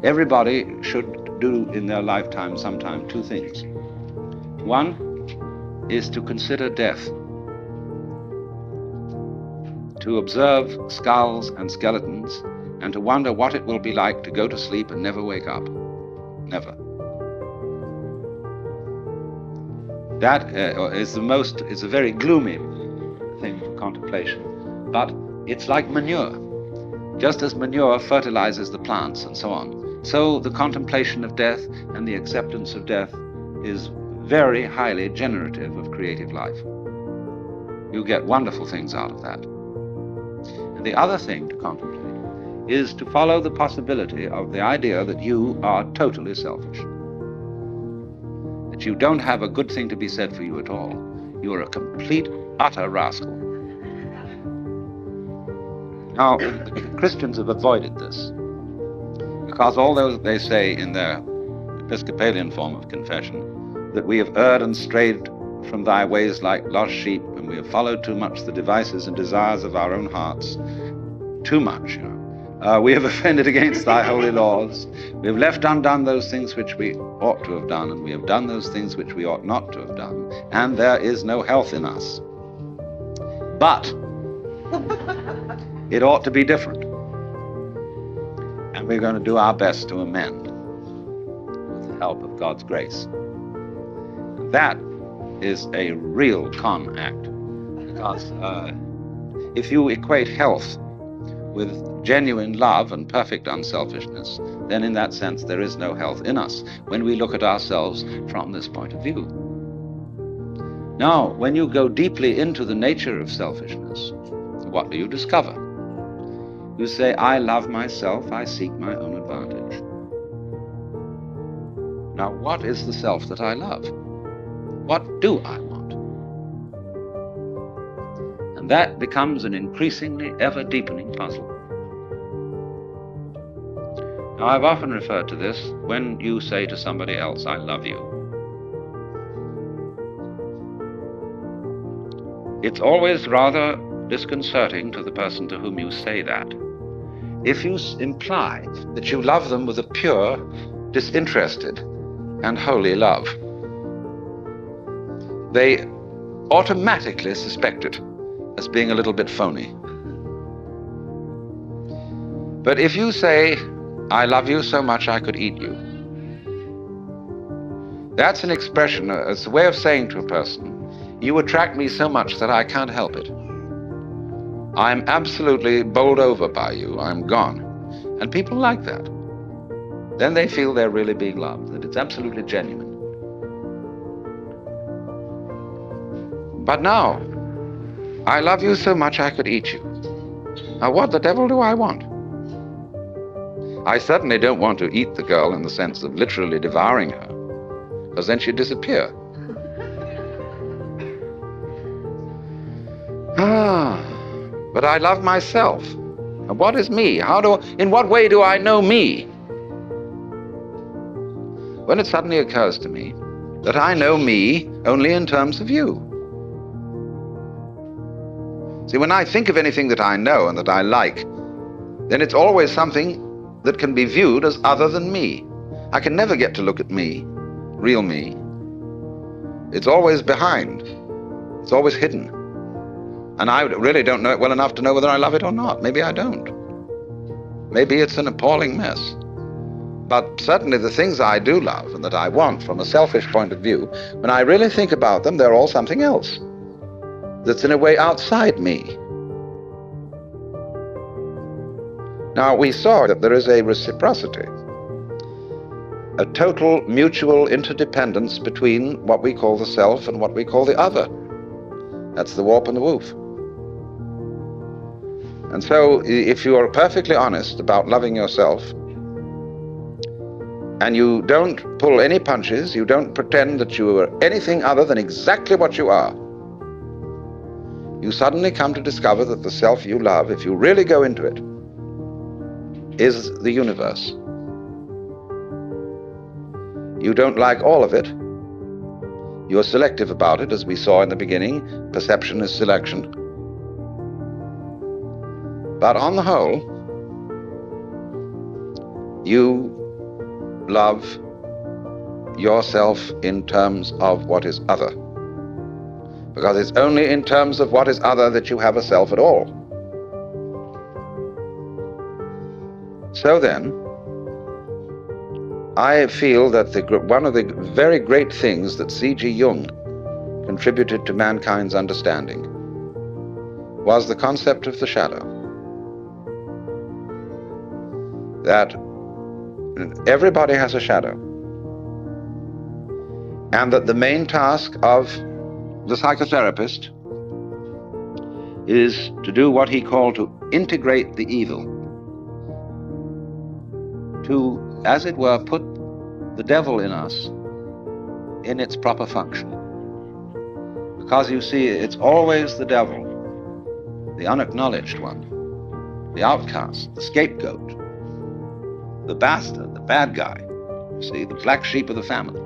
Everybody should do in their lifetime sometime two things. One is to consider death, to observe skulls and skeletons, and to wonder what it will be like to go to sleep and never wake up. Never. That is a very gloomy thing for contemplation. But it's like manure. Just as manure fertilizes the plants and so on, so the contemplation of death and the acceptance of death is very highly generative of creative life. You get wonderful things out of that. And the other thing to contemplate is to follow the possibility of the idea that you are totally selfish. That you don't have a good thing to be said for you at all. You are a complete, utter rascal. Now, the Christians have avoided this, because although they say in their Episcopalian form of confession that we have erred and strayed from thy ways like lost sheep, and we have followed too much the devices and desires of our own hearts, too much, we have offended against thy holy laws, we have left undone those things which we ought to have done, and we have done those things which we ought not to have done, and there is no health in us. But it ought to be different. And we're going to do our best to amend with the help of God's grace. That is a real con act. Because if you equate health with genuine love and perfect unselfishness, then in that sense there is no health in us when we look at ourselves from this point of view. Now, when you go deeply into the nature of selfishness, what do you discover? You say, I love myself, I seek my own advantage. Now, what is the self that I love? What do I want? And that becomes an increasingly ever-deepening puzzle. Now, I've often referred to this when you say to somebody else, I love you. It's always rather disconcerting to the person to whom you say that if you imply that you love them with a pure, disinterested, and holy love. They automatically suspect it as being a little bit phony. But if you say, I love you so much I could eat you, that's an expression, it's a way of saying to a person, you attract me so much that I can't help it. I'm absolutely bowled over by you. I'm gone. And people like that. Then they feel they're really being loved, that it's absolutely genuine. But now, I love you so much I could eat you. Now, what the devil do I want? I certainly don't want to eat the girl in the sense of literally devouring her, because then she'd disappear. But I love myself. And what is me? In what way do I know me? When it suddenly occurs to me that I know me only in terms of you. See, when I think of anything that I know and that I like, then it's always something that can be viewed as other than me. I can never get to look at me, real me. It's always behind. It's always hidden. And I really don't know it well enough to know whether I love it or not. Maybe I don't. Maybe it's an appalling mess. But certainly the things I do love and that I want from a selfish point of view, when I really think about them, they're all something else that's in a way outside me. Now, we saw that there is a reciprocity, a total mutual interdependence between what we call the self and what we call the other. That's the warp and the woof. And so if you are perfectly honest about loving yourself, and you don't pull any punches, you don't pretend that you are anything other than exactly what you are, you suddenly come to discover that the self you love, if you really go into it, is the universe. You don't like all of it. You're selective about it, as we saw in the beginning. Perception is selection. But on the whole, you love yourself in terms of what is other, because it's only in terms of what is other that you have a self at all. So then, I feel that one of the very great things that C.G. Jung contributed to mankind's understanding was the concept of the shadow. That everybody has a shadow, and that the main task of the psychotherapist is to do what he called to integrate the evil, to, as it were, put the devil in us in its proper function. Because you see, it's always the devil, the unacknowledged one, the outcast, the scapegoat, the bastard, the bad guy, you see, the black sheep of the family.